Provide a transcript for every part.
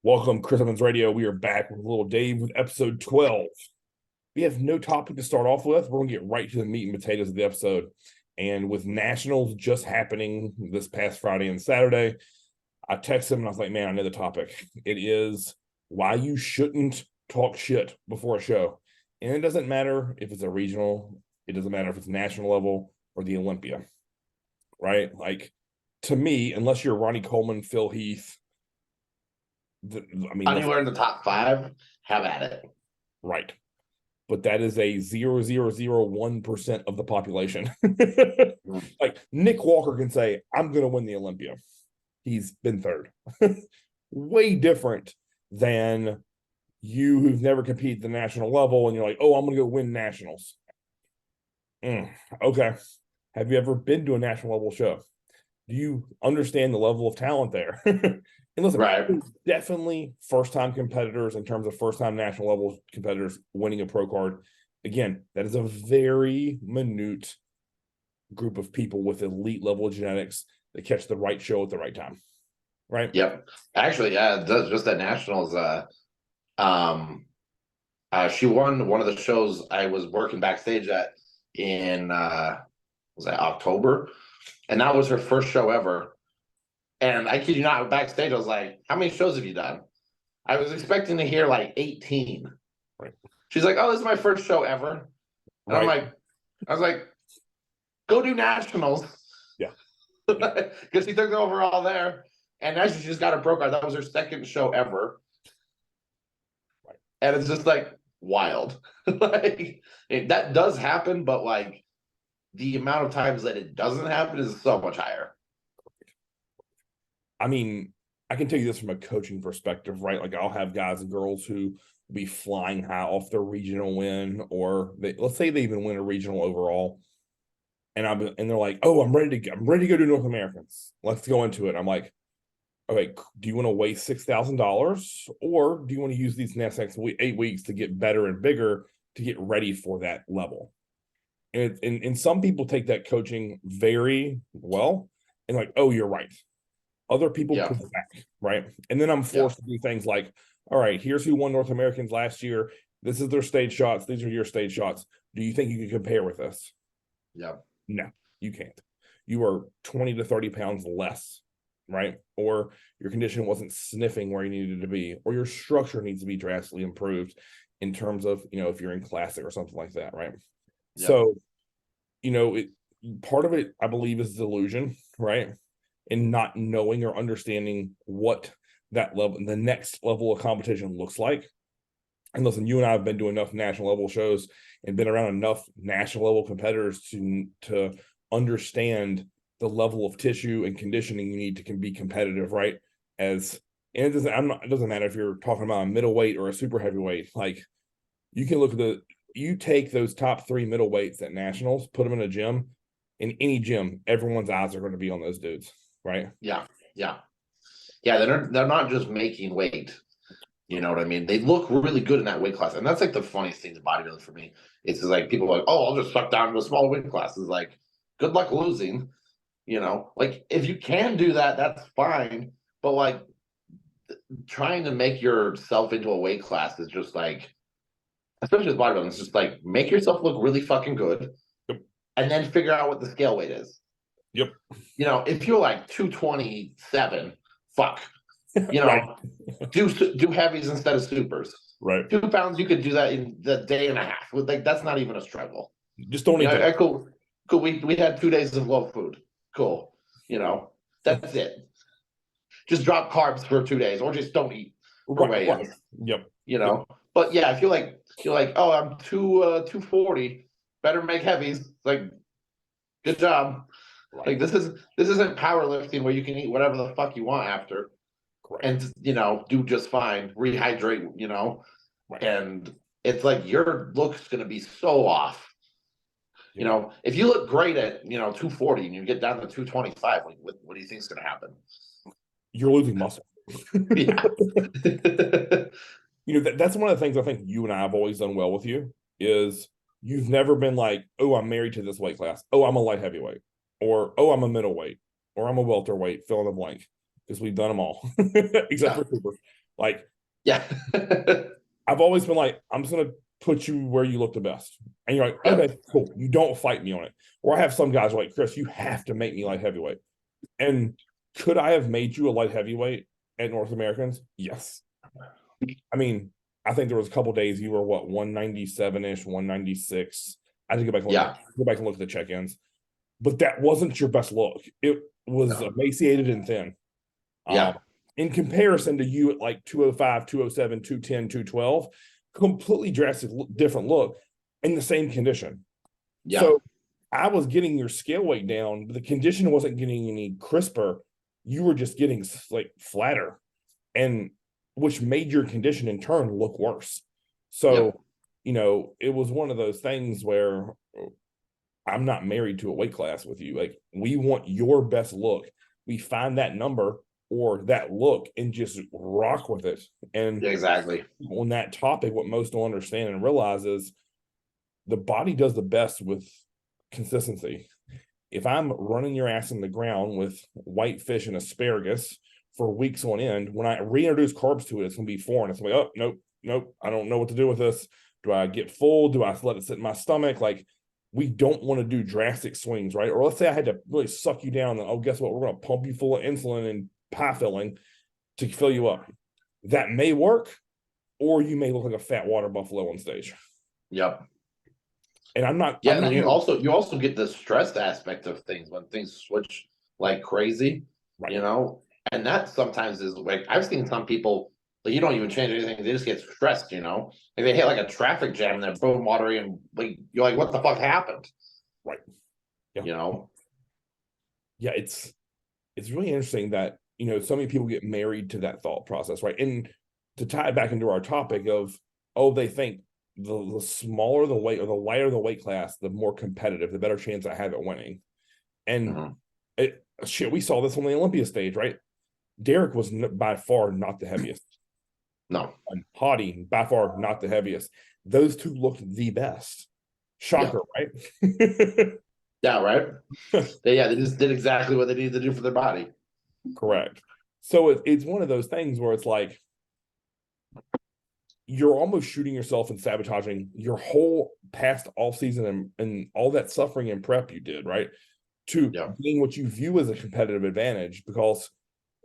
Welcome, Chris Evans Radio. We are back with little Dave with episode 12. We have no topic to start off with. We're going to get right to the meat and potatoes of the episode. And with Nationals just happening this past Friday and Saturday, I texted him and I was like, man, I know the topic. It is why you shouldn't talk shit before a show. And it doesn't matter if it's a regional, it doesn't matter if it's national level or the Olympia, right? Like, to me, unless you're Ronnie Coleman, Phil Heath, anywhere in the top five, have at it. Right. But that is a 0.0001% of the population. Like Nick Walker can say, I'm going to win the Olympia. He's been third. Way different than you who've never competed at the national level and you're like, oh, I'm going to go win nationals. Okay. Have you ever been to a national level show? Do you understand the level of talent there? And listen, right. Definitely first-time competitors in terms of first-time national level competitors winning a pro card. Again, that is a very minute group of people with elite level of genetics that catch the right show at the right time. Right? Yep. Actually, yeah, just at nationals, she won one of the shows I was working backstage at in was that October? And that was her first show ever. And I kid you not, backstage, I was like, how many shows have you done? I was expecting to hear like 18. Right. She's like, oh, this is my first show ever. And right. I was like, go do nationals. Yeah. Because she took the overall there. And now she just got a pro card. That was her second show ever. Right. And it's just like wild. Like that does happen, but like the amount of times that it doesn't happen is so much higher. I mean, I can tell you this from a coaching perspective, right? Like I'll have guys and girls who will be flying high off their regional win, or let's say they even win a regional overall. And they're like, oh, I'm ready to go to North Americans. Let's go into it. I'm like, okay, do you want to waste $6,000 or do you want to use these next 8 weeks to get better and bigger to get ready for that level? And some people take that coaching very well and like, oh, you're right. Other people push back, right? And then I'm forced to do things like, all right, here's who won North Americans last year. This is their stage shots. These are your stage shots. Do you think you can compare with us? Yeah. No, you can't. You are 20 to 30 pounds less, right? Or your condition wasn't sniffing where you needed to be, or your structure needs to be drastically improved in terms of, if you're in classic or something like that, right? Yep. So, part of it, I believe, is delusion, right? And not knowing or understanding what that level, the next level of competition looks like. And listen, you and I have been to enough national level shows and been around enough national level competitors to understand the level of tissue and conditioning you need to be competitive, right? It doesn't matter if you're talking about a middleweight or a super heavyweight. Like you can look at you take those top 3 middleweights at nationals, put them in a gym, in any gym, everyone's eyes are going to be on those dudes. Right. Yeah. They're not just making weight. You know what I mean? They look really good in that weight class, and that's like the funniest thing to bodybuilding for me. It's like people are like, oh, I'll just suck down to a small weight class. It's like, good luck losing. Like if you can do that, that's fine. But like trying to make yourself into a weight class is just like, especially with bodybuilding, it's just like make yourself look really fucking good, and then figure out what the scale weight is. Yep. If you're like 227, fuck. Right. do heavies instead of supers. Right. 2 pounds, you could do that in the day and a half. Like that's not even a struggle. Just don't eat that. Cool. We had 2 days of low food. Cool. That's it. Just drop carbs for 2 days, or just don't eat. Right. Yep. But yeah, if you're like, oh, I'm 240, better make heavies. Like, good job. Right. Like this isn't powerlifting where you can eat whatever the fuck you want after. Correct. And do just fine, rehydrate, right. And it's like your look's going to be so off. If you look great at 240 and you get down to 225, like what do you think is going to happen? You're losing muscle. Yeah. That's one of the things I think you and I have always done well with you is you've never been like, oh, I'm married to this weight class. Oh, I'm a light heavyweight, or oh, I'm a middleweight, or I'm a welterweight. Fill in the blank. because we've done them all, except Yeah. for Cooper. Like, Yeah. I've always been like, I'm just gonna put you where you look the best. And you're like, Yep. okay, cool. You don't fight me on it. Or I have some guys like, Chris, you have to make me light heavyweight. And could I have made you a light heavyweight at North Americans? Yes. I mean, I think there was a couple days you were what, 197-ish, 196. I had to go back and Yeah. look at the check-ins. But that wasn't your best look. It was No. emaciated and thin. Yeah. In comparison to you at like 205, 207, 210, 212, completely drastic different look in the same condition. Yeah. So I was getting your scale weight down, but the condition wasn't getting any crisper. You were just getting like flatter, and which made your condition in turn look worse. So, Yep. you know, it was one of those things where I'm not married to a weight class with you. Like, we want your best look. We find that number or that look and just rock with it. And Exactly. on that topic, what most don't understand and realize is the body does the best with consistency. If I'm running your ass in the ground with white fish and asparagus for weeks on end, when I reintroduce carbs to it, it's going to be foreign. It's going to be, oh, nope, I don't know what to do with this. Do I get full? Do I let it sit in my stomach? Like, we don't want to do drastic swings, right? Or let's say I had to really suck you down. And, oh, guess what? We're going to pump you full of insulin and pie filling to fill you up. That may work, or you may look like a fat water buffalo on stage. Yep. And I'm not. Yeah, I'm not and you also get the stressed aspect of things when things switch like crazy, right. you know, and that sometimes is like I've seen some people like you don't even change anything; they just get stressed, you know, like they hit like a traffic jam and they're boom watery and like you're like, what the fuck happened? Right. Yeah. You know. Yeah, it's really interesting that, you know, so many people get married to that thought process, right? And to tie it back into our topic of, oh, they think the smaller the weight or the lighter the weight class, the more competitive, the better chance I have at winning. And shit, we saw this on the Olympia stage, right? Derek was by far not the heaviest. No. And Hottie, by far not the heaviest. Those two looked the best. Shocker, right? Yeah, right. They just did exactly what they needed to do for their body. Correct. So it's one of those things where it's like you're almost shooting yourself and sabotaging your whole past off season and all that suffering and prep you did, right? To gain what you view as a competitive advantage. Because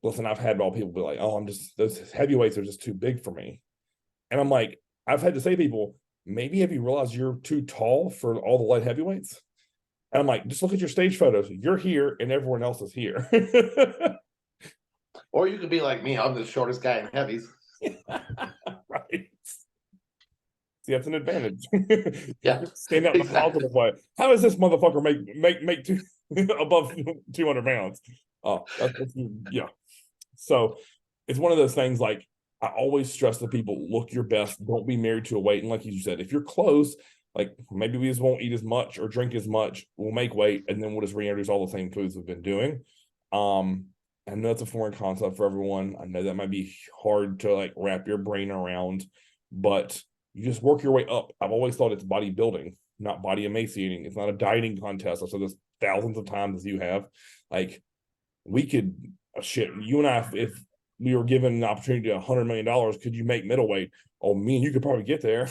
listen, I've had all people be like, oh, those heavyweights are just too big for me. And I'm like, I've had to say to people, maybe have you realized you're too tall for all the light heavyweights? And I'm like, just look at your stage photos. You're here and everyone else is here. Or you could be like me, I'm the shortest guy in heavies. Right. See, that's an advantage. Yeah. Stand out in a positive way. How does this motherfucker make above 200 pounds? Oh, yeah. So it's one of those things, like, I always stress to people, look your best. Don't be married to a weight. And like you said, if you're close, like maybe we just won't eat as much or drink as much. We'll make weight and then we'll just reintroduce all the same foods we've been doing. I know it's a foreign concept for everyone. I know that might be hard to like wrap your brain around, but you just work your way up. I've always thought it's bodybuilding, not body emaciating. It's not a dieting contest. I've said this thousands of times as you have. Like, we could, shit, you and I, if we were given an opportunity to $100 million, could you make middleweight? Oh, me and you could probably get there.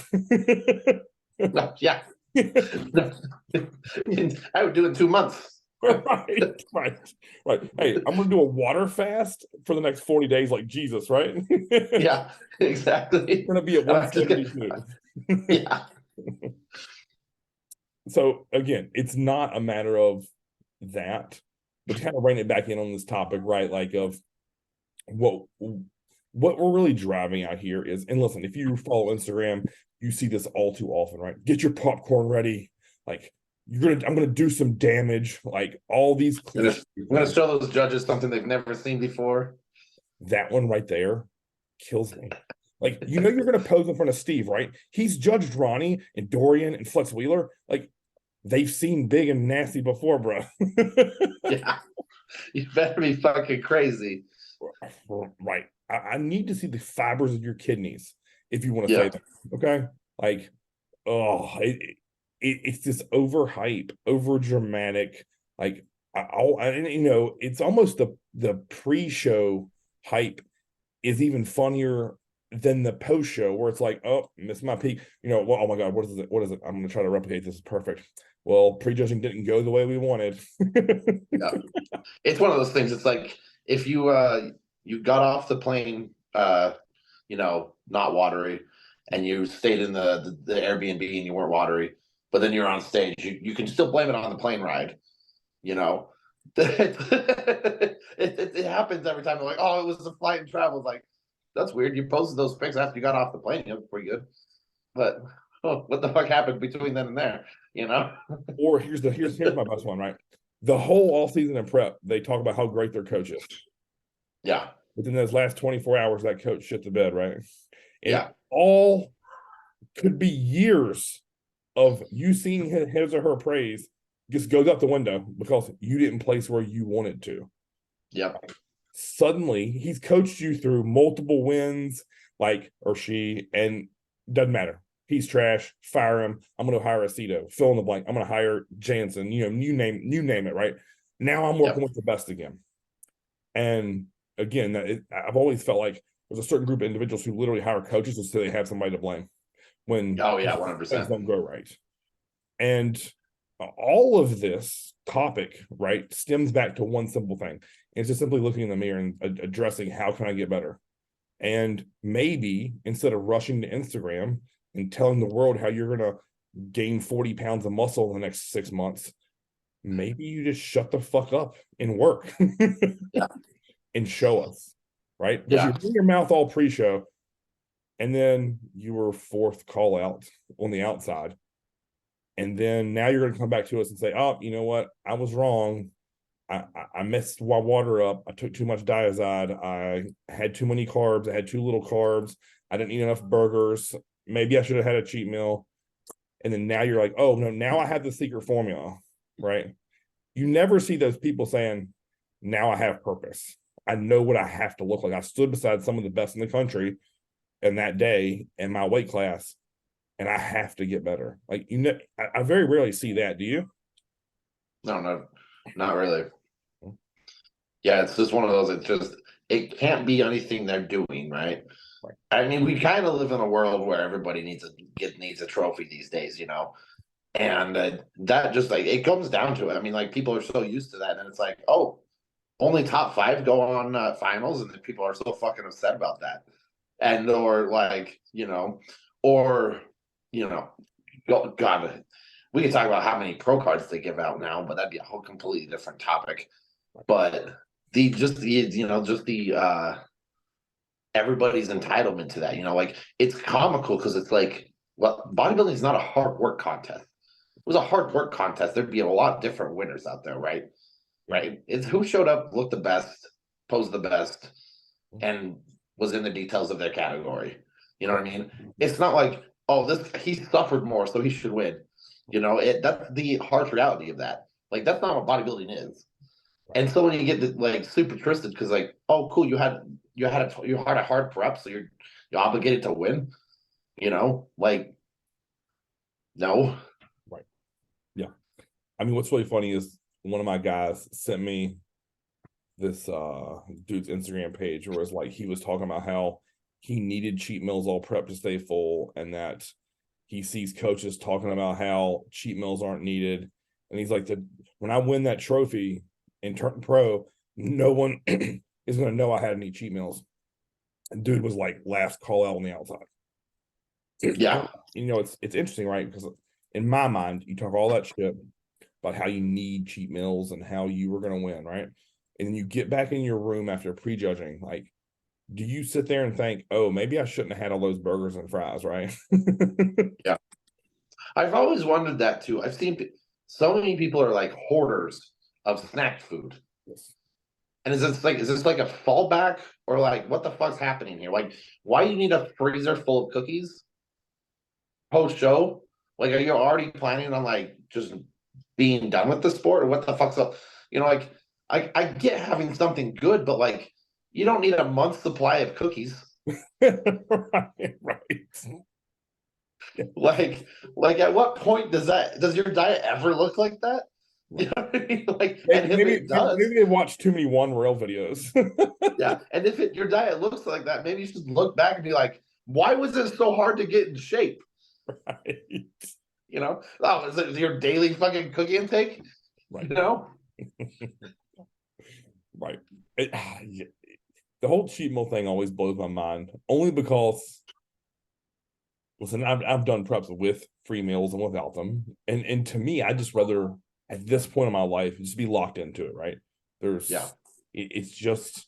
No, yeah. I would do it in 2 months. Right. Hey, I'm gonna do a water fast for the next 40 days, like Jesus, right? Yeah, exactly. We're gonna be at 172. Yeah. So again, it's not a matter of that, but to kind of rein it back in on this topic, right? Like, of what we're really driving out here is, and listen, if you follow Instagram, you see this all too often, right? Get your popcorn ready. Like, I'm gonna do some damage. Like, all these I'm gonna show those judges something they've never seen before. That one right there kills me. Like, you know, you're gonna pose in front of Steve, right? He's judged Ronnie and Dorian and Flex Wheeler. Like, they've seen big and nasty before, bro. Yeah, you better be fucking crazy. Right. I need to see the fibers of your kidneys if you want to say that. Okay. Like, oh, it's this overhype, over dramatic. Like, it's almost the pre-show hype is even funnier than the post-show, where it's like, oh, missed my peak. Well, oh my God, what is it? What is it? I'm going to try to replicate this. Perfect. Well, prejudging didn't go the way we wanted. Yeah. It's one of those things. It's like if you got off the plane, not watery, and you stayed in the Airbnb and you weren't watery, but then you're on stage, you can still blame it on the plane ride. It happens every time. They're like, oh, it was the flight and travel. It's like, that's weird. You posted those pics after you got off the plane. You look pretty good, but what the fuck happened between then and there? Or here's my best one, right? The whole off season and prep, they talk about how great their coach is. Yeah. Within those last 24 hours, that coach shit the bed, right? And yeah. all could be years of you seeing his or her praise just goes out the window because you didn't place where you wanted to. Yep. Suddenly, he's coached you through multiple wins, or she, and doesn't matter. He's trash. Fire him. I'm going to hire Aceto. Fill in the blank. I'm going to hire Jansen. You name it. Right now, I'm working with the best again. And again, I've always felt like there's a certain group of individuals who literally hire coaches so they have somebody to blame when 100% things don't go right. And all of this topic, right, stems back to one simple thing. It's just simply looking in the mirror and addressing how can I get better. And maybe instead of rushing to Instagram and telling the world how you're going to gain 40 pounds of muscle in the next 6 months, maybe you just shut the fuck up and work and show us, right? Because you're in your mouth all pre-show, and then you were fourth call out on the outside. And then now you're going to come back to us and say, oh, you know what? I was wrong. I messed my water up. I took too much Diazide. I had too many carbs. I had too little carbs. I didn't eat enough burgers. Maybe I should have had a cheat meal. And then now you're like, oh, no, now I have the secret formula, right? You never see those people saying, now I have purpose. I know what I have to look like. I stood beside some of the best in the country in that day in my weight class, and I have to get better. I very rarely see that. Do you? No, not really. Yeah, it's just one of those. It can't be anything they're doing, right? I mean, we kind of live in a world where everybody needs a trophy these days, and that just it comes down to it. I mean, people are so used to that, and it's like, oh, only top 5 go on finals, and then people are so fucking upset about that, and God, we could talk about how many pro cards they give out now, but that'd be a whole completely different topic. But everybody's entitlement to that, it's comical because it's like, well, bodybuilding is not a hard work contest. If it was a hard work contest, there'd be a lot different winners out there, right? It's who showed up, looked the best, posed the best, and was in the details of their category. You know what I mean? It's not like, oh, he suffered more, so he should win. That's the harsh reality of that. That's not what bodybuilding is. And so when you get super twisted, because oh, cool, you had a hard prep, so you're obligated to win. No. Right. Yeah. I mean, what's really funny is one of my guys sent me this dude's Instagram page where it's he was talking about how he needed cheat meals all prep to stay full, and that he sees coaches talking about how cheat meals aren't needed. And he's like, when I win that trophy and turn pro, no one is going to know I had any cheat meals. And dude was last call out on the outside. Yeah. It's interesting, right? Because in my mind, you talk all that shit about how you need cheat meals and how you were going to win, right? And then you get back in your room after prejudging, do you sit there and think, oh, maybe I shouldn't have had all those burgers and fries, right? Yeah. I've always wondered that too. I've seen so many people are hoarders of snack food. Yes. And is this a fallback, or what the fuck's happening here? Why do you need a freezer full of cookies post show? Are you already planning on just being done with the sport, or what the fuck's up? I get having something good, but you don't need a month's supply of cookies. right. At what point does your diet ever look like that? You know what I mean? Like, and Maybe if maybe, it does, maybe they watch too many one rail videos. yeah. And if your diet looks like that, maybe you should look back and be like, why was it so hard to get in shape? Right. You know, oh, is it your daily fucking cookie intake? Right. You know, Right. Yeah, the whole cheat meal thing always blows my mind, only because listen, I've done preps with free meals and without them, and to me, I just rather at this point in my life just be locked into it. Right? yeah, It's just,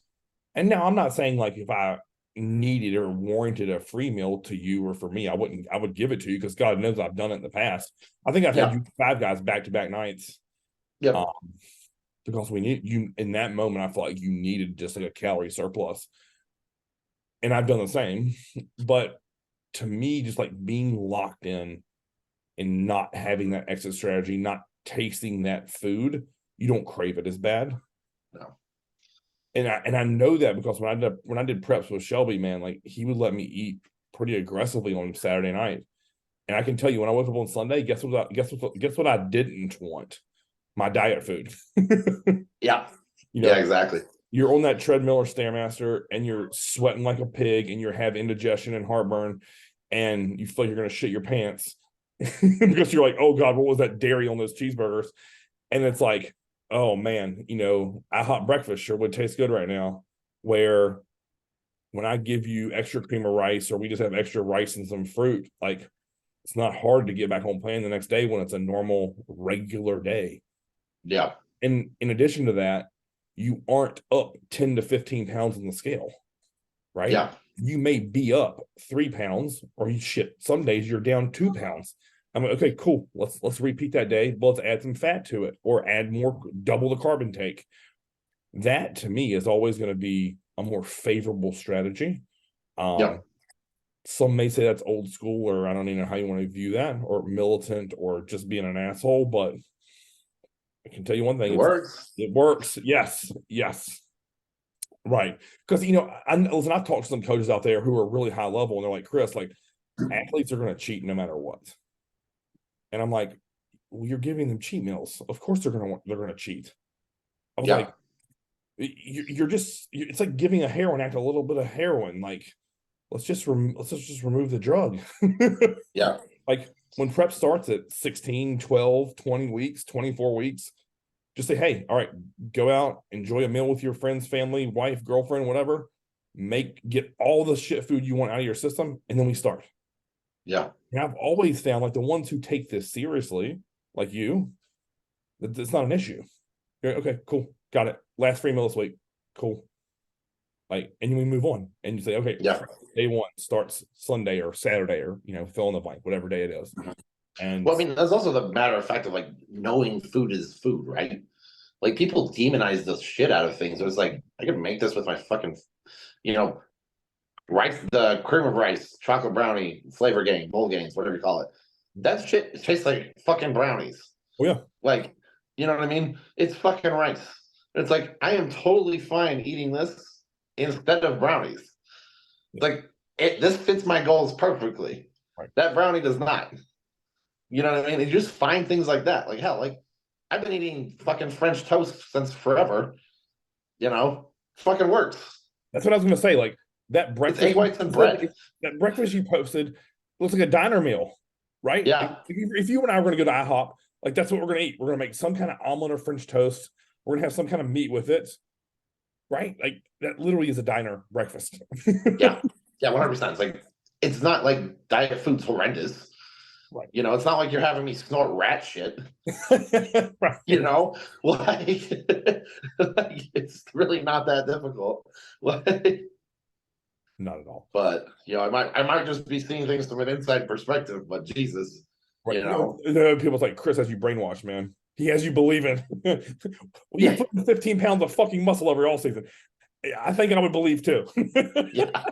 and now I'm not saying like if I needed or warranted a free meal to you or for me, I would give it to you because God knows I've done it in the past. I think I've had yeah, you Five Guys back to back nights. yep, Um, because we need you in that moment. I felt like you needed just like a calorie surplus, and I've done the same. But to me, just like being locked in and not having that exit strategy, not tasting that food, you don't crave it as bad. no, And I know that because when I did preps with Shelby, man, like he would let me eat pretty aggressively on Saturday night. And I can tell you when I woke up on Sunday, guess what I didn't want? My diet food. yeah, You yeah, know, exactly. you're on that treadmill or stairmaster and you're sweating like a pig and you're having indigestion and heartburn and you feel like you're going to shit your pants because you're like, oh God, what was that dairy on those cheeseburgers? And it's like, oh man, IHOP breakfast sure would taste good right now. Where when I give you extra cream of rice or we just have extra rice and some fruit, like it's not hard to get back on plan the next day when it's a normal, regular day. Yeah, And in addition to that, you aren't up 10 to 15 pounds on the scale, right? yeah, You may be up 3 pounds, or you shit. Some days you're down 2 pounds. I'm like, okay, cool. Let's repeat that day, but let's add some fat to it, or add more, double the carb intake. That to me is always going to be a more favorable strategy. yeah. Some may say that's old school, or I don't even know how you want to view that, or militant, or just being an asshole. But I can tell you one It thing: works. it works. Yes, yes. Right. Because, listen, I've talked to some coaches out there who are really high level and they're like, Chris, like athletes are going to cheat no matter what. And I'm like, well, you're giving them cheat meals. Of course they're going to cheat. I was Yeah, like, it's like giving a heroin addict a little bit of heroin. Like, let's just remove the drug. yeah, Like when prep starts at 16, 12, 20 weeks, 24 weeks, just say, hey, all right, go out, enjoy a meal with your friends, family, wife, girlfriend, whatever. Get all the shit food you want out of your system, and then we start. yeah, And I've always found like the ones who take this seriously, like you, that it's not an issue. You're like, okay, cool, got it. Last free meal this week, cool. Like, and we move on, and you say, okay, yeah. day one starts Sunday or Saturday or fill in the blank, whatever day it is. And Well, I mean, that's also the matter of fact of like knowing food is food, right? Like people demonize the shit out of things. It was like I could make this with my fucking, you know, rice, the cream of rice, chocolate brownie, flavor game, bowl games, whatever you call it. That shit tastes like fucking brownies. oh yeah, Like, you know what I mean? It's fucking rice. It's like I am totally fine eating this instead of brownies. Like this fits my goals perfectly. right. That brownie does not. You know what I mean? And you just find things like that. Like hell, like I've been eating fucking French toast since forever. You know, fucking works. That's what I was gonna say. Like that It's breakfast egg whites and bread. that breakfast you posted looks like a diner meal, right? Yeah, If you and I were gonna go to IHOP, like that's what we're gonna eat. We're gonna make some kind of omelet or French toast. We're gonna have some kind of meat with it, right? Like that literally is a diner breakfast. yeah, yeah, 100%. It's like it's not like diet food's horrendous. Right. You know, it's not like you're having me snort rat shit. Right. You know, like, like it's really not that difficult. Like, Not at all. but I might just be seeing things from an inside perspective. But Jesus, Right. you know, People's like, Chris has you brainwashed, man. He has you believing. Well, you yeah, put 15 pounds of fucking muscle over all season. I think I would believe too. yeah,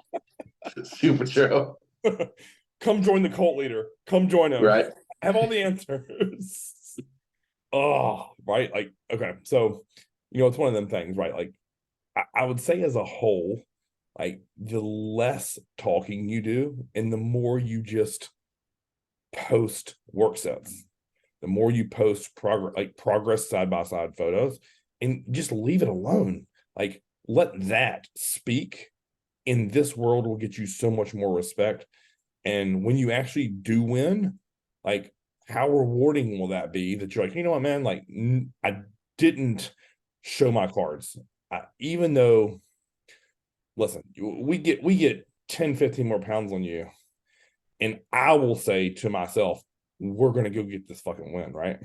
super true, Come join the cult leader. Come join him. right? I have all the answers. Oh, right. Like, okay. So, it's one of them things, right? Like, I would say as a whole, like, the less talking you do and the more you just post work sets. the more you post progress side by side photos, and just leave it alone. Like, let that speak. In this world will get you so much more respect. And when you actually do win, like, how rewarding will that be that you're like, you know what, man, like, I didn't show my cards. Even though, listen, we get 10, 15 more pounds on you. And I will say to myself, we're going to go get this fucking win, right?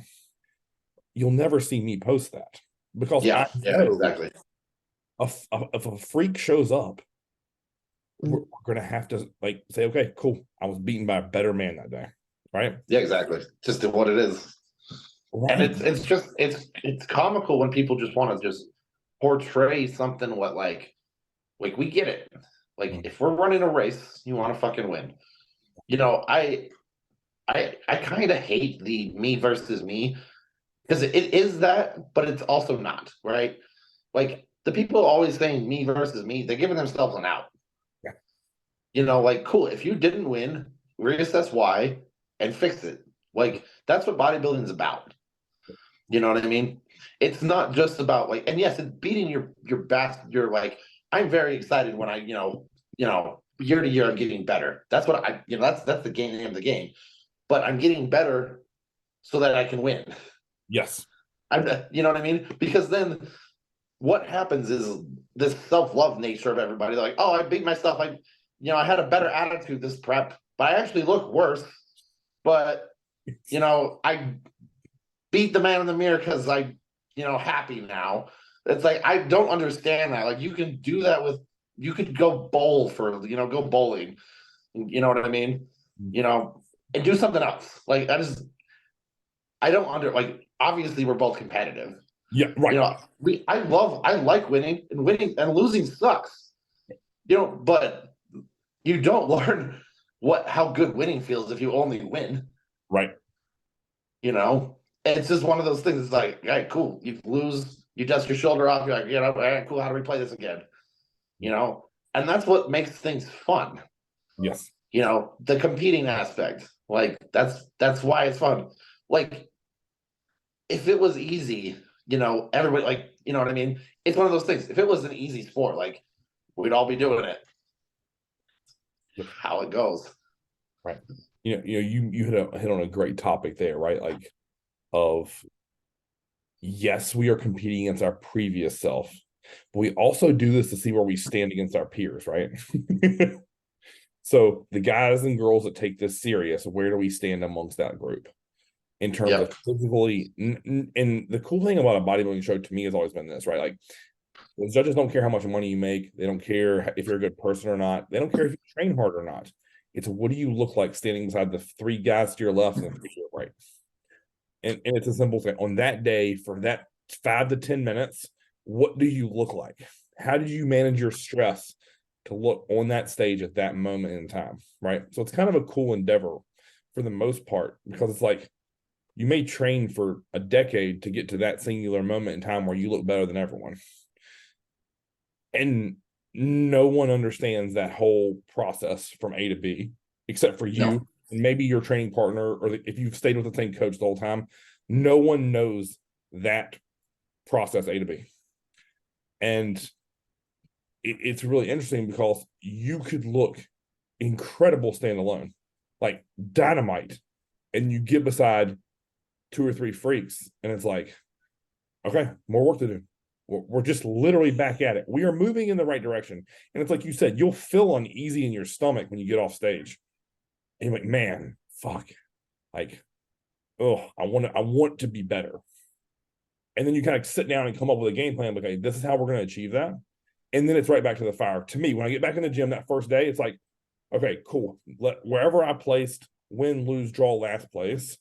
You'll never see me post that because I know exactly. if a freak shows up, we're going to have to like say, okay, cool. I was beaten by a better man that day, right? Yeah, exactly. Just what it is. Right. And it's just it's comical when people just want to just portray something like we get it. Like if we're running a race, you want to fucking win. You know, I kind of hate the me versus me because it is that, but it's also not, right? Like the people always saying me versus me, they're giving themselves an out. Yeah. You know, like cool, if you didn't win, reassess why and fix it. Like that's what bodybuilding is about. You know what I mean? It's not just about like, and yes, it's beating your best. You're like, I'm very excited when I, year to year I'm getting better. That's what that's the game of the game. But I'm getting better so that I can win. Yes. You know what I mean? Because then what happens is this self-love nature of everybody. Like, oh, I beat myself. I had a better attitude this prep, but I actually look worse. But I beat the man in the mirror because happy now. It's like I don't understand that. Like you can do that you could go go bowling. You know what I mean? And do something else. Like I don't obviously we're both competitive. Yeah, right. I like winning and losing sucks. But you don't learn how good winning feels if you only win. Right. It's just one of those things. It's like, all right, cool. You lose, you dust your shoulder off. You're like, all right, cool. How do we play this again? And that's what makes things fun. Yes. The competing aspect. Like that's why it's fun. Like if it was easy, everybody like, you know what I mean? It's one of those things. If it was an easy sport, like we'd all be doing it. Yep. How it goes. Right. You hit on a great topic there, right? Like of yes, we are competing against our previous self, but we also do this to see where we stand against our peers, right? So the guys and girls that take this serious, where do we stand amongst that group in terms of physically? And the cool thing about a bodybuilding show to me has always been this, right? Like the judges don't care how much money you make. They don't care if you're a good person or not. They don't care if you train hard or not. It's what do you look like standing beside the 3 guys to your left and 3 to your right. And it's a simple thing. On that day, for that 5 to 10 minutes, what do you look like? How did you manage your stress to look on that stage at that moment in time, right? So it's kind of a cool endeavor for the most part, because it's like you may train for a decade to get to that singular moment in time where you look better than everyone. And no one understands that whole process from A to B, except for you. No. And maybe your training partner, or if you've stayed with the same coach the whole time, no one knows that process A to B. And it's really interesting because you could look incredible standalone, like dynamite, and you get beside 2 or 3 freaks, and it's like, okay, more work to do. We're just literally back at it. We are moving in the right direction. And it's like you said, you'll feel uneasy in your stomach when you get off stage. And you're like, man, fuck. Like, oh, I want to be better. And then you kind of sit down and come up with a game plan. Like, okay, this is how we're going to achieve that. And then it's right back to the fire. To me, when I get back in the gym that first day, it's like, okay, cool. Wherever I placed, win, lose, draw, last place,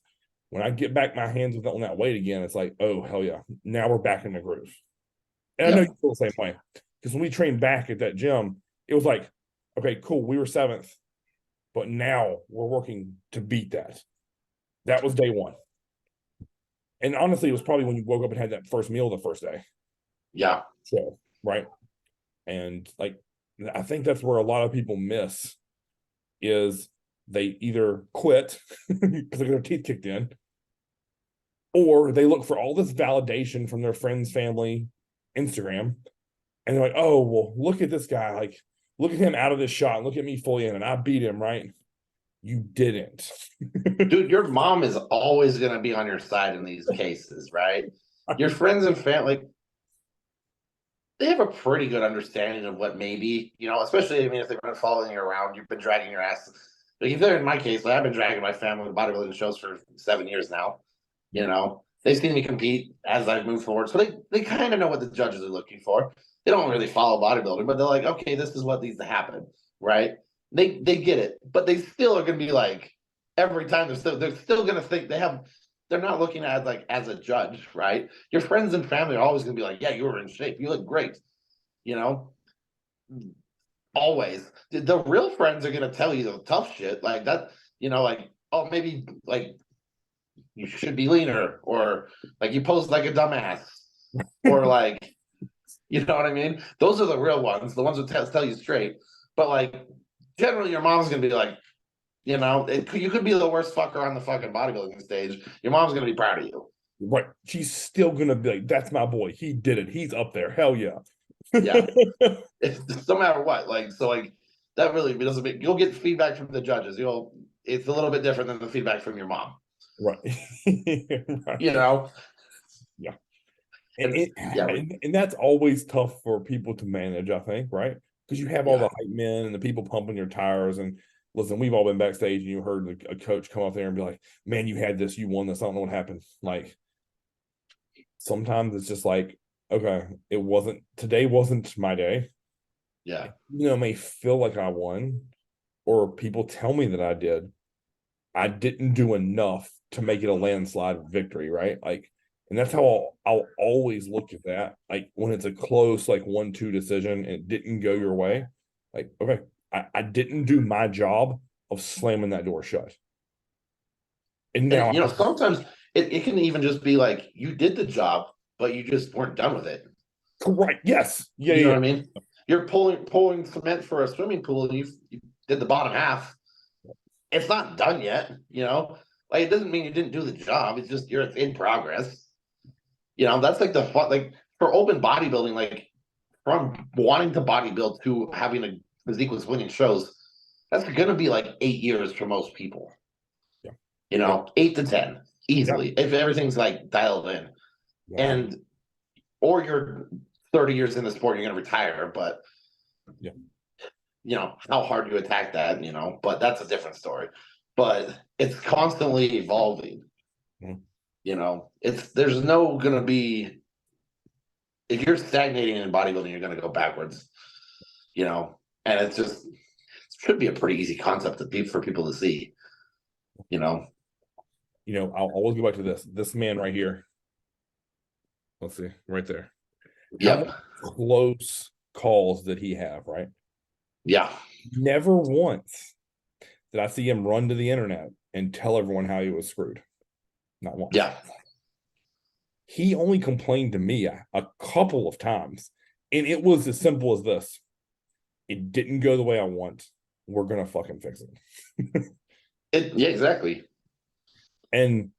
when I get back my hands on that weight again, it's like, oh, hell yeah. Now we're back in the groove. And I know you feel the same way. Because when we trained back at that gym, it was like, okay, cool, we were 7th, but now we're working to beat that. That was day 1. And honestly, it was probably when you woke up and had that first meal the first day. Yeah. So, right. And like, I think that's where a lot of people miss is they either quit because their teeth kicked in, Or they look for all this validation from their friends, family, Instagram, and they're like, oh, well, look at this guy. Like, look at him out of this shot. Look at me fully in, and I beat him, right? You didn't. Dude, your mom is always going to be on your side in these cases, right? Your friends and family, they have a pretty good understanding of what maybe, especially, I mean, if they've been following you around, you've been dragging your ass. Like if they're in my case, like I've been dragging my family to bodybuilding shows for 7 years now. They've seen me compete as I've moved forward. So they kind of know what the judges are looking for. They don't really follow bodybuilding, but they're like, okay, this is what needs to happen, right? They get it, but they still are going to be like, every time they're still going to think they're not looking at it like as a judge, right? Your friends and family are always going to be like, yeah, you were in shape, you look great, you know. Always, the real friends are going to tell you the tough shit, like that, like, oh, maybe like you should be leaner, or like you pose like a dumbass, or like, you know what I mean? Those are the real ones, the ones who tell you straight. But like, generally, your mom's gonna be like, you could be the worst fucker on the fucking bodybuilding stage. Your mom's gonna be proud of you. Right. She's still gonna be like, that's my boy. He did it. He's up there. Hell yeah. Yeah. It's no matter what. Like, so like that really doesn't make, you'll get feedback from the judges. It's a little bit different than the feedback from your mom. Right. Right. Yeah. And that's always tough for people to manage, I think, right? Because you have all the hype men and the people pumping your tires. And listen, we've all been backstage and you heard a coach come up there and be like, man, you had this, you won this. I don't know what happened. Like, sometimes it's just like, okay, today wasn't my day. Yeah. It may feel like I won, or people tell me that I did. I didn't do enough to make it a landslide victory, right? Like, and that's how I'll always look at that. Like when it's a close, like 1-2 decision and it didn't go your way, like, okay, I didn't do my job of slamming that door shut. And now, sometimes it can even just be like you did the job, but you just weren't done with it. correct. Yes. Yeah. You know what I mean? You're pulling cement for a swimming pool and you did the bottom half. It's not done yet, like it doesn't mean you didn't do the job. It's just you're in progress. That's like the fun, like for open bodybuilding, like from wanting to bodybuild to having a physique with winning shows, that's going to be like 8 years for most people. Yeah. 8 to 10 easily if everything's like dialed in. And or you're 30 years in the sport, you're going to retire, but how hard you attack that, but that's a different story. But it's constantly evolving. There's no going to be, if you're stagnating in bodybuilding, you're going to go backwards, and it should be a pretty easy concept for people to see. I'll always go back to this man right here. Let's see, right there. Yep. How close calls did he have, right? Yeah. Never once did I see him run to the internet and tell everyone how he was screwed. Not once. Yeah. He only complained to me a couple of times. And it was as simple as this. It didn't go the way I want. We're going to fucking fix it. Yeah, exactly. And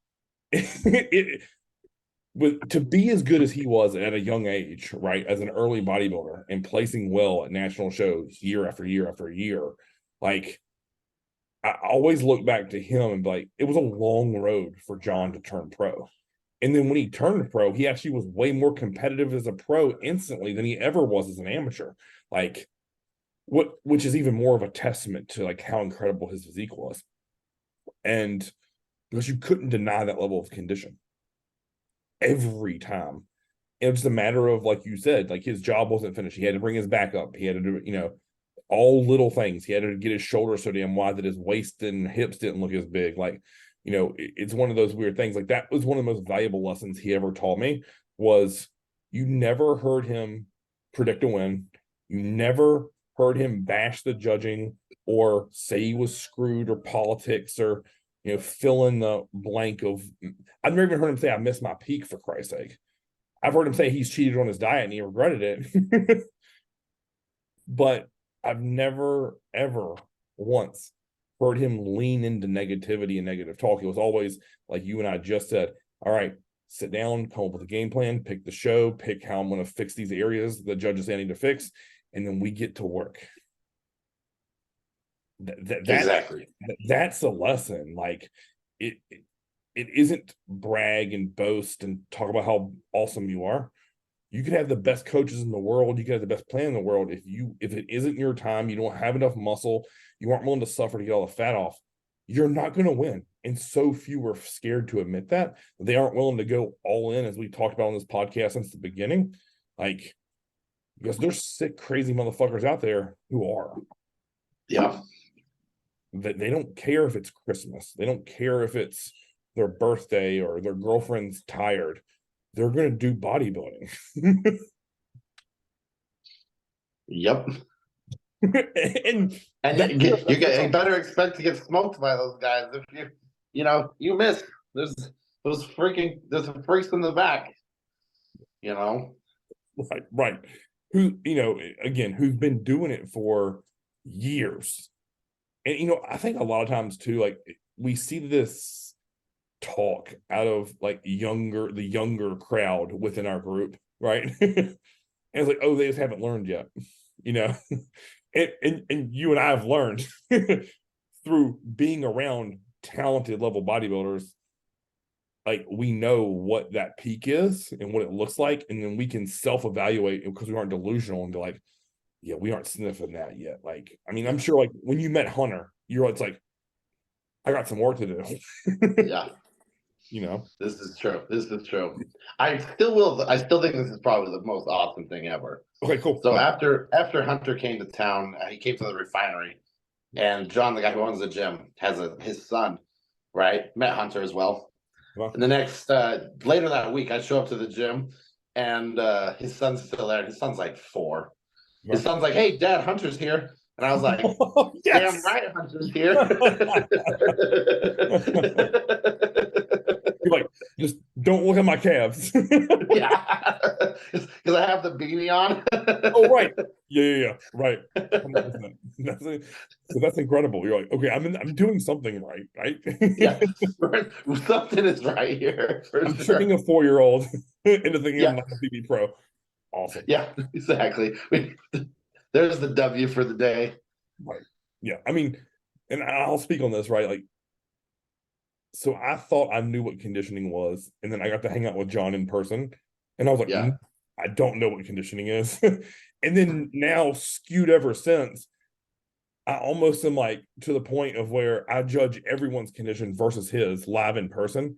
to be as good as he was at a young age, right, as an early bodybuilder and placing well at national shows year after year after year, like, I always look back to him and be like, it was a long road for John to turn pro. And then when he turned pro, he actually was way more competitive as a pro instantly than he ever was as an amateur. Like, which is even more of a testament to like how incredible his physique was. And because you couldn't deny that level of condition every time. It was just a matter of, like you said, like his job wasn't finished. He had to bring his back up. He had to do, all little things. He had to get his shoulders so damn wide that his waist and hips didn't look as big. Like, it's one of those weird things. Like that was one of the most valuable lessons he ever taught me was you never heard him predict a win. You never heard him bash the judging or say he was screwed or politics or, fill in the blank of, I've never even heard him say, I missed my peak, for Christ's sake. I've heard him say he's cheated on his diet and he regretted it. But I've never, ever once heard him lean into negativity and negative talk. It was always, like you and I just said, all right, sit down, come up with a game plan, pick the show, pick how I'm going to fix these areas the judges say I need to fix, and then we get to work. Exactly. That's a lesson. Like it isn't brag and boast and talk about how awesome you are. You could have the best coaches in the world, you could have the best plan in the world. If it isn't your time, you don't have enough muscle, you aren't willing to suffer to get all the fat off, you're not going to win. And so few are scared to admit that. They aren't willing to go all in, as we talked about on this podcast since the beginning. Like, because there's sick, crazy motherfuckers out there who are. Yeah. They don't care if it's Christmas. They don't care if it's their birthday or their girlfriend's tired. They're going to do bodybuilding. Yep. and you better expect to get smoked by those guys if you miss. There's freaks in the back. Right. Who, again, who's been doing it for years. And I think a lot of times too, like, we see this talk out of like the younger crowd within our group, right? And it's like, oh, they just haven't learned yet, and you and I have learned through being around talented level bodybuilders. Like, we know what that peak is and what it looks like, and then we can self-evaluate because we aren't delusional and be like, yeah, we aren't sniffing that yet. Like, I mean, I'm sure like when you met Hunter, it's like, I got some work to do. Yeah. This is true. I still think this is probably the most awesome thing ever. Okay, cool. So after Hunter came to town, he came to the refinery, and John, the guy who owns the gym, has his son, right? Met Hunter as well. And the next later that week, I show up to the gym, and his son's still there. His son's like 4. His son's like, "Hey, Dad, Hunter's here." And I was like, yes! Damn right, Hunter's here. You're like, just don't look at my calves. Yeah, because I have the beanie on. Oh, right. Yeah. Right. That's incredible. You're like, okay, I'm doing something right? Yeah, something is right here. I'm tricking a 4-year-old into thinking I'm not a PB pro. Awesome. Yeah, exactly. There's the W for the day. Right. Yeah. I mean, and I'll speak on this, right? Like, so I thought I knew what conditioning was, and then I got to hang out with John in person, and I was like, I don't know what conditioning is. And then now, skewed ever since, I almost am like to the point of where I judge everyone's condition versus his live in person.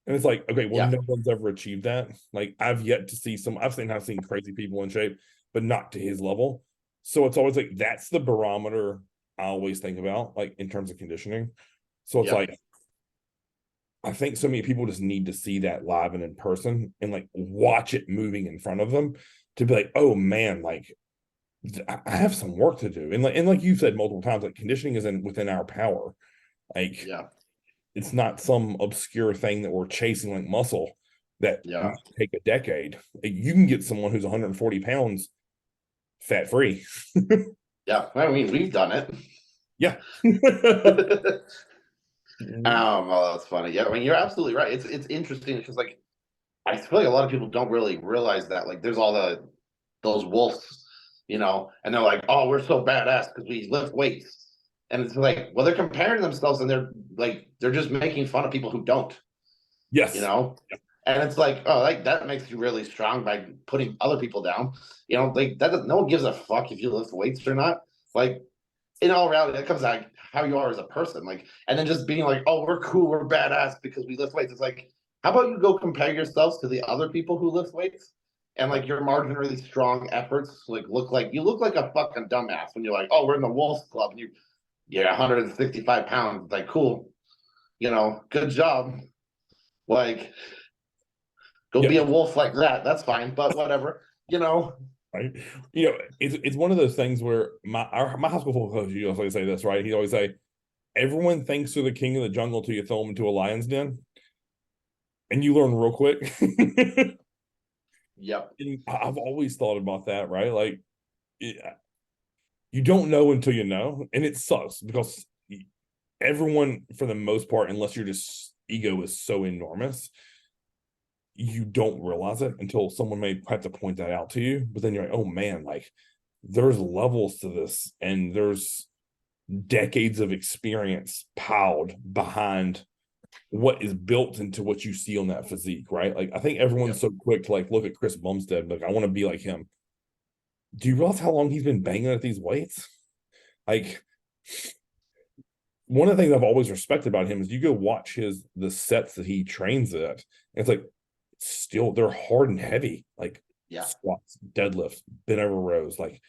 And it's like, okay, well, no one's ever achieved that. Like, I've yet to see I've seen crazy people in shape, but not to his level. So it's always like, that's the barometer I always think about, like, in terms of conditioning. So it's like, I think so many people just need to see that live and in person and like watch it moving in front of them to be like, oh man, like, I have some work to do. And like you've said multiple times, like, conditioning isn't within our power. Like, it's not some obscure thing that we're chasing like muscle that might take a decade. You can get someone who's 140 pounds fat free. Yeah, I mean, we've done it. Yeah. Well, that's funny. Yeah, I mean, you're absolutely right. It's interesting because, like, I feel like a lot of people don't really realize that, like, there's all those wolves, and they're like, oh, we're so badass because we lift weights. And it's like, well, they're comparing themselves, and they're just making fun of people who don't. Yes. And it's like, oh, like, that makes you really strong by putting other people down. Like, no one gives a fuck if you lift weights or not. Like, in all reality, that comes out how you are as a person. Like, and then just being like, oh, we're cool, we're badass because we lift weights. It's like, how about you go compare yourselves to the other people who lift weights, and like your marginally strong efforts you look like a fucking dumbass when you're like, oh, we're in the Wolves Club and you're 165 pounds. Like, cool, good job. Like, go be a wolf like that. That's fine, but whatever. Right. It's one of those things where my high school football coach, he always say this, right? He always say, everyone thinks they're the king of the jungle till you throw them into a lion's den. And you learn real quick. Yep. And I've always thought about that, right? Like, you don't know until you know. And it sucks because everyone, for the most part, unless your just ego is so enormous, you don't realize it until someone may have to point that out to you. But then you're like, oh man, like there's levels to this, and there's decades of experience piled behind what is built into what you see on that physique, right? Like I think everyone's so quick to like look at Chris Bumstead, like I want to be like him. Do you realize how long he's been banging at these weights? Like one of the things I've always respected about him is you go watch the sets that he trains at, and it's like still they're hard and heavy, like squats, deadlifts, bent over rows. Like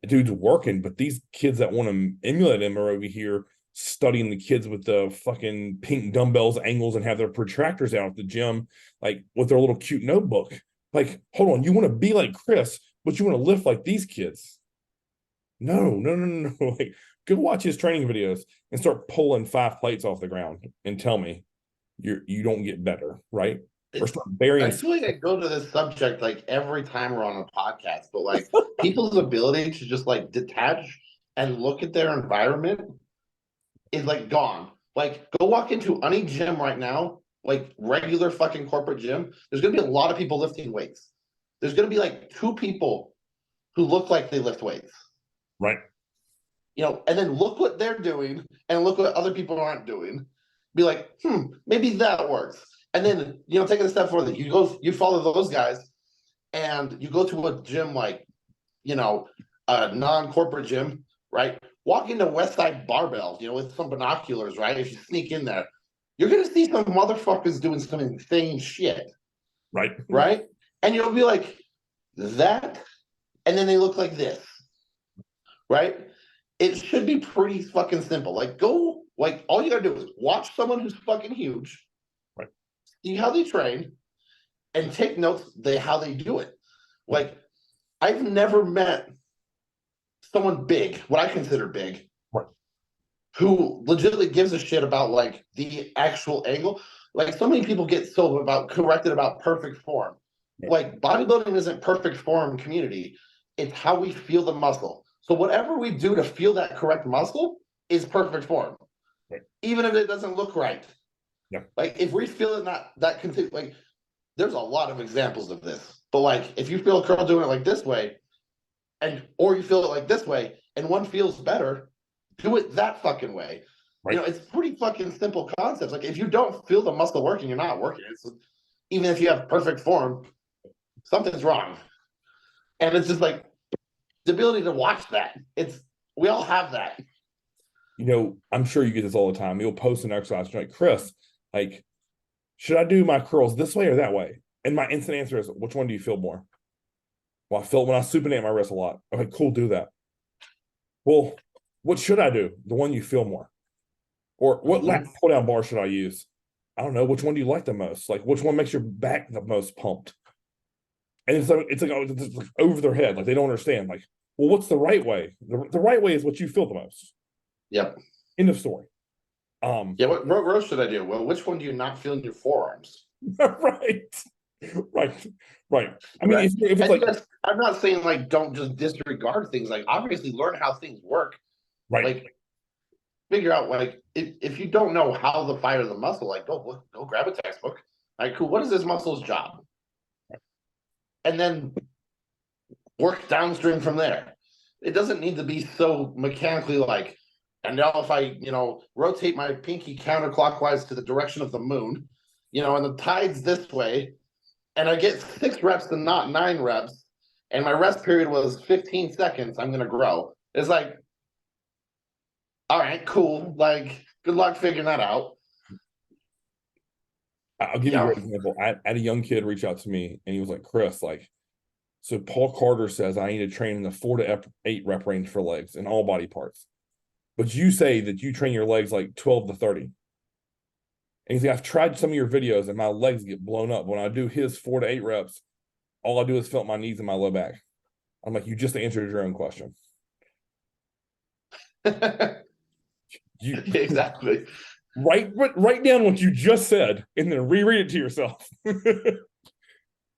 dude's working, but these kids that want to emulate him are over here studying the kids with the fucking pink dumbbells angles and have their protractors out at the gym, like with their little cute notebook. Like, hold on, you want to be like Chris, but you want to lift like these kids. No. Like, go watch his training videos and start pulling 5 plates off the ground and tell me you don't get better, right? Or start burying. I feel like I go to this subject like every time we're on a podcast, but like people's ability to just like detach and look at their environment is like gone. Like, go walk into any gym right now, like regular fucking corporate gym. There's gonna be a lot of people lifting weights. There's gonna be like 2 people who look like they lift weights. Right. You know, and then look what they're doing and look what other people aren't doing. Be like, maybe that works. And then, you know, take it a step further. You follow those guys and you go to a gym like, you know, a non-corporate gym, right? Walk into Westside Barbell, you know, with some binoculars, right? If you sneak in there, you're going to see some motherfuckers doing some insane shit. Right. Right? And you'll be like, that? And then they look like this. Right? It should be pretty fucking simple. Like, go, like, all you got to do is watch someone who's fucking huge, right? See how they train, and take notes how they do it. Like, I've never met someone big, what I consider big, right, who legitimately gives a shit about like the actual angle. Like so many people get so corrected about perfect form. Yeah. Like bodybuilding isn't perfect form community. It's how we feel the muscle. So whatever we do to feel that correct muscle is perfect form. Right. Even if it doesn't look right. Yeah. Like if we feel it like there's a lot of examples of this. But like if you feel a curl doing it like this way, or you feel it like this way, and one feels better, do it that fucking way. Right. You know, it's pretty fucking simple concepts. Like if you don't feel the muscle working, you're not working. Even if you have perfect form, something's wrong. And it's just like the ability to watch that. We all have that. You know, I'm sure you get this all the time. You'll post an exercise, you're like, Chris, like, should I do my curls this way or that way? And my instant answer is, which one do you feel more? Well, I felt when I supinate my wrist a lot. Okay, cool, do that. Well, what should I do? The one you feel more. Or what lat pull down bar should I use? I don't know. Which one do you like the most? Like, which one makes your back the most pumped? And it's like over their head. Like, they don't understand. Like, well, what's the right way? The right way is what you feel the most. Yep. End of story. Yeah, what row should I do? Well, which one do you not feel in your forearms? Right. I mean, if it's like, I'm not saying like don't just disregard things. Like obviously learn how things work. Right. Like figure out like if you don't know how to fire the muscle, like go grab a textbook. Like, cool. What is this muscle's job? And then work downstream from there. It doesn't need to be so mechanically like. And now if I rotate my pinky counterclockwise to the direction of the moon, and the tide's this way. And I get 6 reps and not 9 reps, and my rest period was 15 seconds, I'm going to grow. It's like, all right, cool. Like, good luck figuring that out. I'll give you a great example. I had a young kid reach out to me, and he was like, Chris, like, so Paul Carter says I need to train in the 4 to 8 rep range for legs and all body parts. But you say that you train your legs like 12 to 30. And he's like, I've tried some of your videos and my legs get blown up. When I do his 4 to 8 reps, all I do is felt my knees and my low back. I'm like, you just answered your own question. Exactly. Write down what you just said and then reread it to yourself.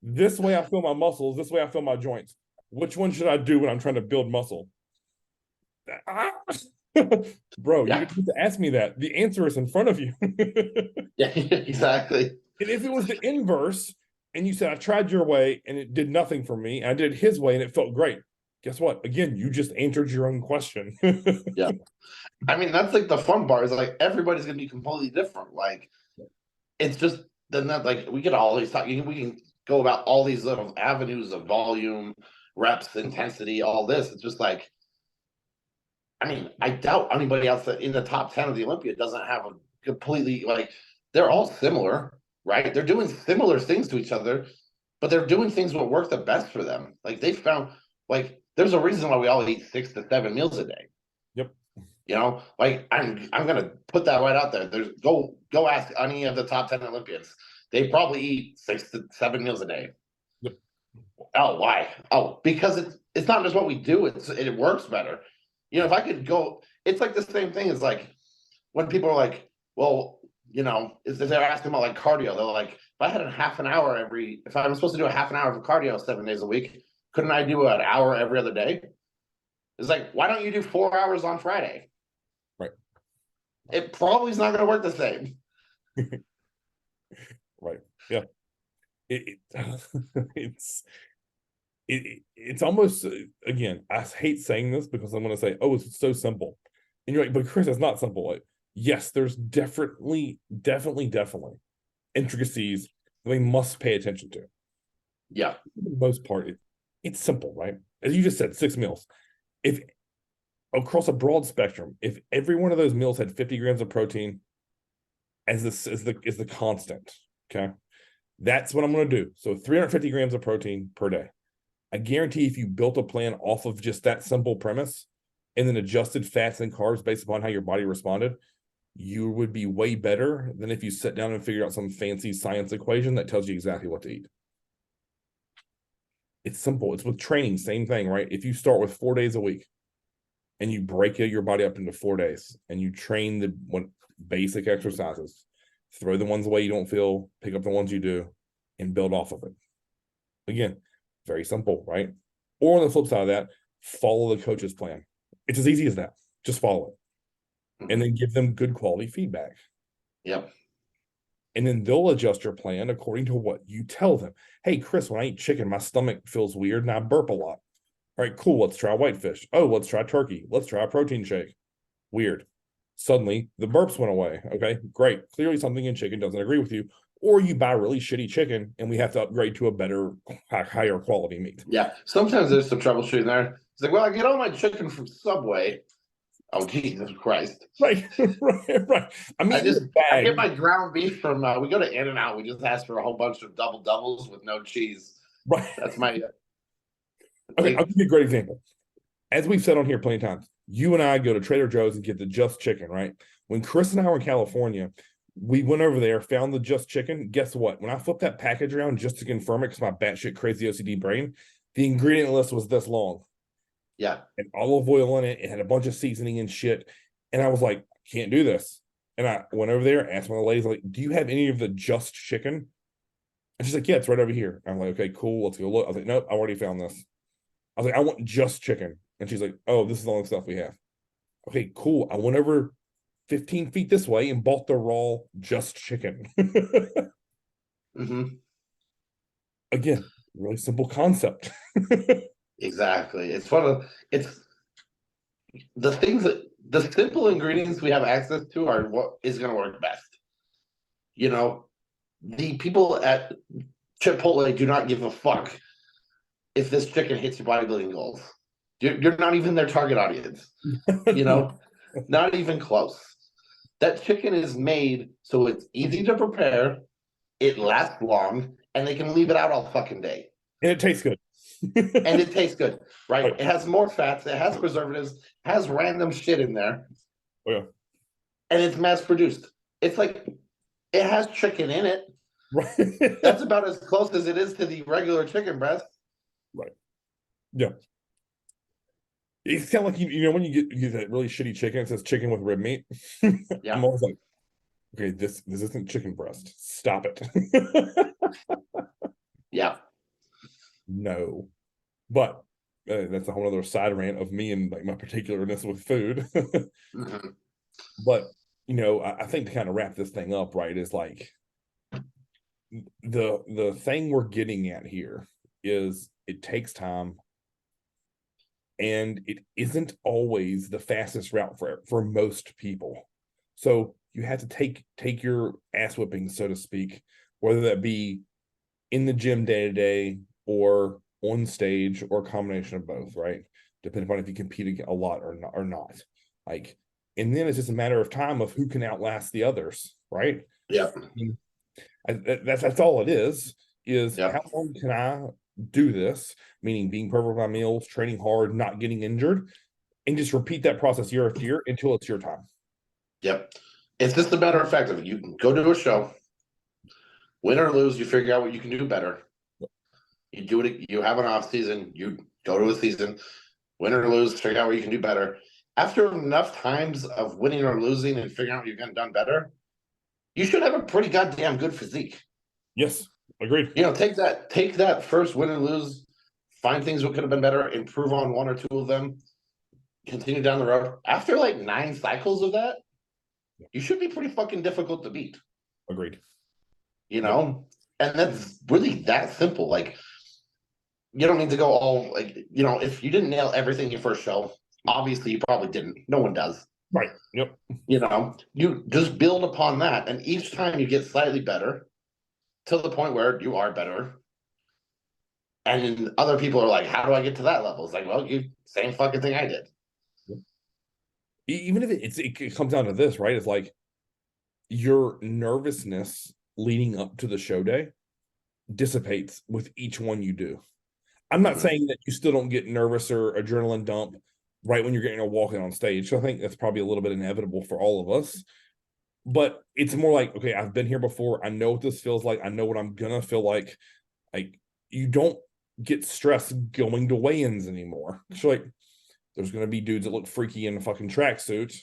This way I feel my muscles. This way I feel my joints. Which one should I do when I'm trying to build muscle? Bro, you didn't have to ask me that. The answer is in front of you. Yeah, exactly. And if it was the inverse, and you said, I tried your way and it did nothing for me. And I did his way and it felt great. Guess what? Again, you just answered your own question. Yeah. I mean, that's like the fun part is like everybody's going to be completely different. Like, it's just then that like we could always talk. We can go about all these little avenues of volume, reps, intensity, all this. It's just like, I mean, I doubt anybody else in the top 10 of the Olympia doesn't have a completely like they're all similar, right? They're doing similar things to each other, but they're doing things what work the best for them. Like they found like there's a reason why we all eat 6 to 7 meals a day. Yep. You know, like I'm gonna put that right out there. There's go ask any of the top 10 Olympians. They probably eat 6 to 7 meals a day. Yep. Oh, why? Oh, because it's not just what we do, it works better. You know, if I could go, it's like the same thing as like when people are like, well, you know, if they're asking about like cardio, they're like, if I had a half an hour if I'm supposed to do a half an hour of cardio 7 days a week, couldn't I do an hour every other day? It's like, why don't you do 4 hours on Friday? Right. It probably is not going to work the same. Right. Yeah. It's almost again, I hate saying this because I'm going to say, oh, it's so simple. And you're like, but Chris, it's not simple. Like, yes, there's definitely intricacies that we must pay attention to. Yeah. For the most part, it's simple, right? As you just said, 6 meals. If across a broad spectrum, if every one of those meals had 50 grams of protein as the constant, okay, that's what I'm going to do. So 350 grams of protein per day. I guarantee if you built a plan off of just that simple premise and then adjusted fats and carbs based upon how your body responded, you would be way better than if you sit down and figure out some fancy science equation that tells you exactly what to eat. It's simple. It's with training, same thing, right? If you start with 4 days a week and you break your body up into 4 days and you train the basic exercises, throw the ones away you don't feel, pick up the ones you do, and build off of it. Again, very simple, right? Or on the flip side of that, follow the coach's plan. It's as easy as that. Just follow it. And then give them good quality feedback. Yep. And then they'll adjust your plan according to what you tell them. Hey, Chris, when I eat chicken, my stomach feels weird and I burp a lot. All right, cool. Let's try whitefish. Oh, let's try turkey. Let's try a protein shake. Weird. Suddenly, the burps went away. Okay, great. Clearly something in chicken doesn't agree with you. Or you buy really shitty chicken and we have to upgrade to a better, higher quality meat. Yeah. Sometimes there's some troubleshooting there. It's like, well, I get all my chicken from Subway. Oh, Jesus Christ. Right. Right. I get my ground beef from, we go to In-N-Out. We just ask for a whole bunch of double doubles with no cheese. Right. That's my. Okay, I'll give you a great example. As we've said on here plenty of times, you and I go to Trader Joe's and get the Just Chicken, right? When Chris and I were in California, we went over there, found the Just Chicken. Guess what? When I flipped that package around just to confirm it, because my batshit crazy OCD brain, the ingredient list was this long. Yeah. And olive oil in it. It had a bunch of seasoning and shit. And I was like, can't do this. And I went over there, asked one of the ladies, like, do you have any of the Just Chicken? And she's like, yeah, it's right over here. I'm like, okay, cool. Let's go look. I was like, nope, I already found this. I was like, I want Just Chicken. And she's like, oh, this is the only stuff we have. Okay, cool. I went over 15 feet this way and bought the raw Just Chicken. Mm-hmm. Again, really simple concept. Exactly. It's the things that the simple ingredients we have access to are what is going to work best. You know, the people at Chipotle do not give a fuck if this chicken hits your bodybuilding goals. You're not even their target audience. You know, not even close. That chicken is made so it's easy to prepare, it lasts long, and they can leave it out all fucking day. And it tastes good. And it tastes good, right? It has more fats, it has preservatives, has random shit in there. Oh, yeah. And it's mass produced. It's like it has chicken in it. Right. That's about as close as it is to the regular chicken breast. Right. Yeah. It's kind of like you know when you get that really shitty chicken, it says chicken with rib meat. Yeah. I'm always like, okay, this isn't chicken breast. Stop it. Yeah. No. But that's a whole other side rant of me and like my particularness with food. Mm-hmm. But you know, I think to kind of wrap this thing up, right, is like the thing we're getting at here is it takes time, and it isn't always the fastest route for most people. So you have to take your ass whipping, so to speak, whether that be in the gym day to day or on stage or a combination of both, right? Depending upon if you compete a lot or not. Like, and then it's just a matter of time of who can outlast the others, right? Yeah. That's all it is Yeah. how long can I do this? Meaning being perfect with my meals, training hard, not getting injured, and just repeat that process year after year until it's your time. Yep. It's just a matter of fact of you can go to a show, win or lose, you figure out what you can do better. You do it, you have an off season, you go to a season, win or lose, figure out what you can do better. After enough times of winning or losing and figuring out what you've done better, you should have a pretty goddamn good physique. Yes, agreed. Take that first win and lose, find things that could have been better, improve on one or two of them, continue down the road. After like 9 cycles of that, you should be pretty fucking difficult to beat. Agreed. And that's really that simple. Like, you don't need to go all like, if you didn't nail everything your first show, obviously you probably didn't. No one does. Right. Yep. You just build upon that, and each time you get slightly better to the point where you are better. And other people are like, how do I get to that level? It's like, well, you same fucking thing I did. Even if it comes down to this, right? It's like your nervousness leading up to the show day dissipates with each one you do. I'm not saying that you still don't get nervous or adrenaline dump right when you're getting a walking on stage. So I think that's probably a little bit inevitable for all of us. But it's more like, okay, I've been here before. I know what this feels like. I know what I'm gonna feel like. Like, you don't get stressed going to weigh-ins anymore. So like, there's gonna be dudes that look freaky in a fucking tracksuit,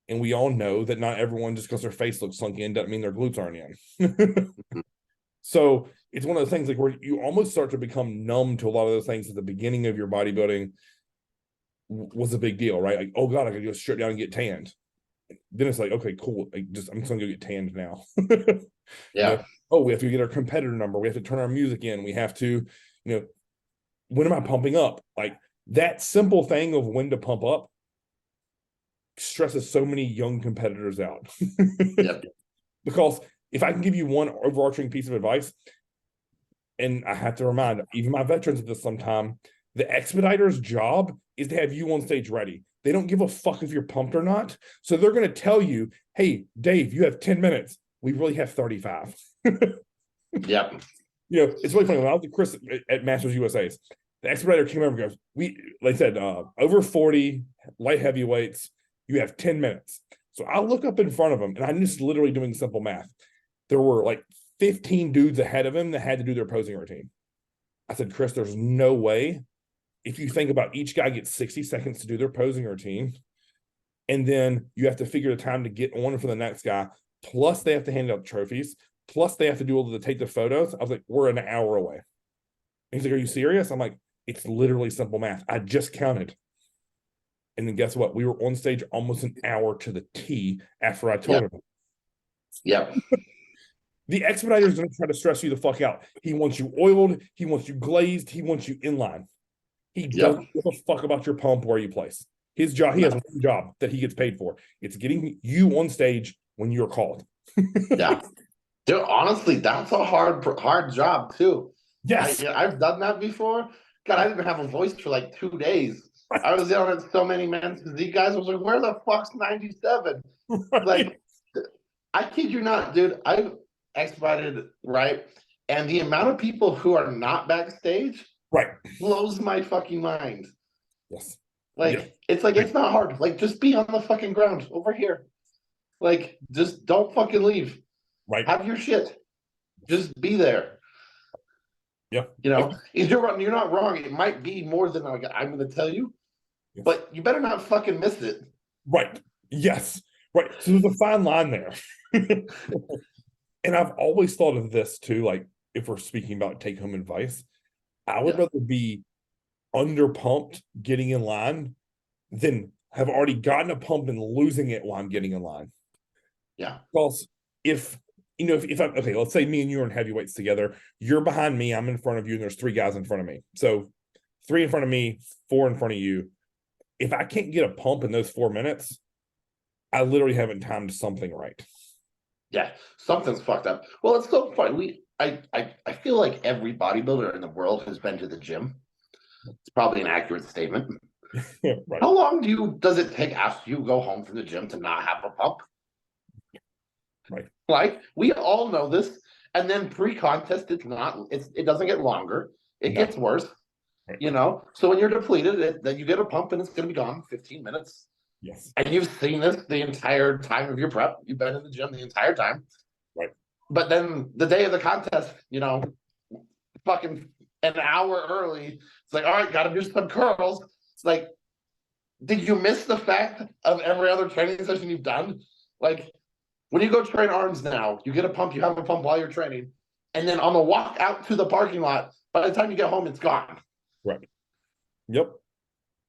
and we all know that not everyone, just because their face looks sunken in, doesn't mean their glutes aren't in. So it's one of the things like where you almost start to become numb to a lot of those things at the beginning of your bodybuilding was a big deal, right? Like, oh God, I could go strip down and get tanned. Then it's like, okay, cool. I'm just gonna go get tanned now. Yeah. Oh, we have to get our competitor number. We have to turn our music in. We have to, when am I pumping up? Like, that simple thing of when to pump up stresses so many young competitors out. Yep. Because if I can give you one overarching piece of advice, and I have to remind even my veterans of this sometime, the expediter's job is to have you on stage ready. They don't give a fuck if you're pumped or not. So they're going to tell you, hey, Dave, you have 10 minutes. We really have 35. Yep. It's really funny. When I was with Chris at Masters USA's, the expediter came over and goes, like I said, over 40 light heavyweights, you have 10 minutes. So I look up in front of him, and I'm just literally doing simple math. There were like 15 dudes ahead of him that had to do their posing routine. I said, Chris, there's no way. If you think about each guy gets 60 seconds to do their posing routine, and then you have to figure the time to get on for the next guy, plus they have to hand out trophies, plus they have to do all the take the photos. I was like, we're an hour away. And he's like, are you serious? I'm like, it's literally simple math. I just counted. And then guess what? We were on stage almost an hour to the T after I told him. Yep. The expediter is going to try to stress you the fuck out. He wants you oiled. He wants you glazed. He wants you inline. He doesn't give a fuck about your pump where you place. His job, he has one job that he gets paid for. It's getting you on stage when you're called. Yeah. Dude, honestly, that's a hard job too. Yes. I've done that before. God, I didn't have a voice for like 2 days. I was yelling at so many men's physique guys. I was like, where the fuck's 97? Right. Like, I kid you not, dude. I've expedited, right? And the amount of people who are not backstage blows my fucking mind. Yes. Like, it's like, it's not hard. Like, just be on the fucking ground over here. Like, just don't fucking leave. Right. Have your shit. Just be there. Yeah. You're not wrong. It might be more than I'm going to tell you, but you better not fucking miss it. Right. Yes. Right. So there's a fine line there. And I've always thought of this too, like if we're speaking about take home advice, I would rather be under pumped getting in line than have already gotten a pump and losing it while I'm getting in line. Yeah. Because if okay, let's say me and you are in heavyweights together. You're behind me, I'm in front of you, and there's 3 guys in front of me. So 3 in front of me, 4 in front of you. If I can't get a pump in those 4 minutes, I literally haven't timed something right. Yeah, something's fucked up. Well, it's so funny. I feel like every bodybuilder in the world has been to the gym. It's probably an accurate statement. Yeah, right. How long does it take after you go home from the gym to not have a pump? Right. Like, we all know this. And then pre-contest, it doesn't get longer. It gets worse. Right. So when you're depleted, then you get a pump and it's going to be gone in 15 minutes. Yes. And you've seen this the entire time of your prep. You've been in the gym the entire time. Right. But then the day of the contest, fucking an hour early, it's like, all right, got to do some curls. It's like, did you miss the fact of every other training session you've done? Like, when you go train arms now, you get a pump, you have a pump while you're training. And then on the walk out to the parking lot, by the time you get home, it's gone. Right. Yep.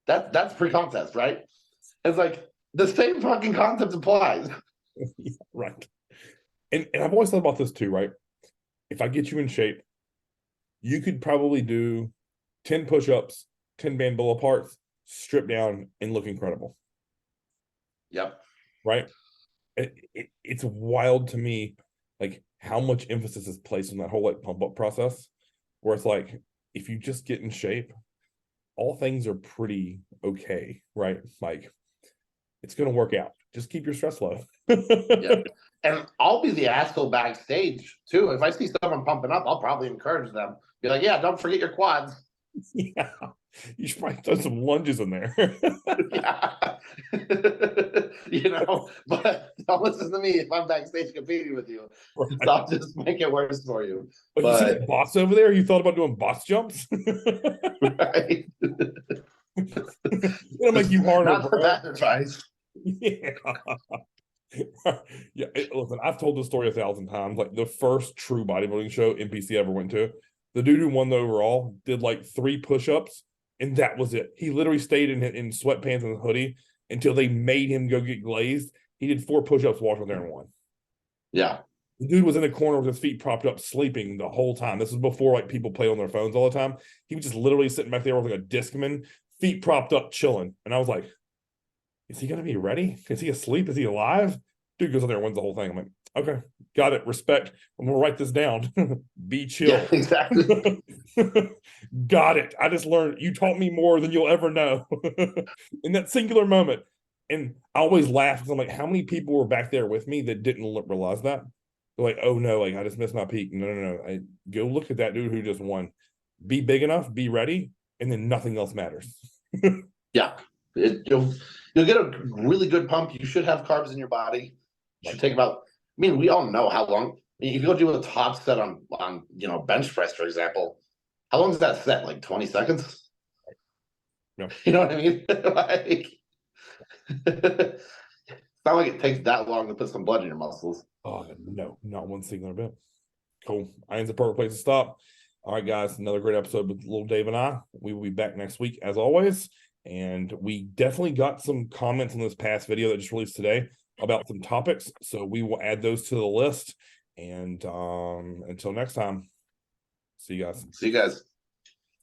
That's pre-contest, right? It's like the same fucking concept applies. Yeah, right. And I've always thought about this too, right? If I get you in shape, you could probably do 10 push-ups, 10 band pull-aparts, strip down, and look incredible. Yep. Right? It's wild to me, like, how much emphasis is placed on that whole, like, pump-up process, where it's like, if you just get in shape, all things are pretty okay, right? Like, it's going to work out. Just keep your stress low. Yeah. And I'll be the asshole backstage too. If I see someone pumping up, I'll probably encourage them. Be like, yeah, don't forget your quads. Yeah. You should probably throw some lunges in there. Yeah. But don't listen to me if I'm backstage competing with you. Right. So I'll just make it worse for you. But you see that boss over there? You thought about doing boss jumps? Right. It'll make you harder. Not for that advice. Yeah. Yeah. Listen, I've told this story 1,000 times. Like, the first true bodybuilding show NPC ever went to, the dude who won the overall did like 3 push-ups, and that was it. He literally stayed in sweatpants and a hoodie until they made him go get glazed. He did 4 push-ups, walked in there and won. Yeah. The dude was in the corner with his feet propped up, sleeping the whole time. This was before, like, people play on their phones all the time. He was just literally sitting back there with like a Discman, feet propped up, chilling. And I was like, is he going to be ready? Is he asleep? Is he alive? Dude goes in there and wins the whole thing. I'm like, okay, got it. Respect. I'm going to write this down. Be chill. Yeah, exactly. Got it. I just learned. You taught me more than you'll ever know in that singular moment. And I always laugh because I'm like, how many people were back there with me that didn't realize that? They're like, oh no, like, I just missed my peak. No. Go look at that dude who just won. Be big enough, be ready, and then nothing else matters. Yeah. You'll get a really good pump. You should have carbs in your body. It should take about, we all know how long. If you go do a top set on bench press, for example, how long is that set? Like 20 seconds? Yeah. You know what I mean? Like, it's not like it takes that long to put some blood in your muscles. Oh, no, not one singular bit. Cool. Iron's the perfect place to stop. All right, guys, another great episode with little Dave and I. We will be back next week, as always. And we definitely got some comments on this past video that just released today about some topics. So we will add those to the list. And until next time, see you guys. See you guys.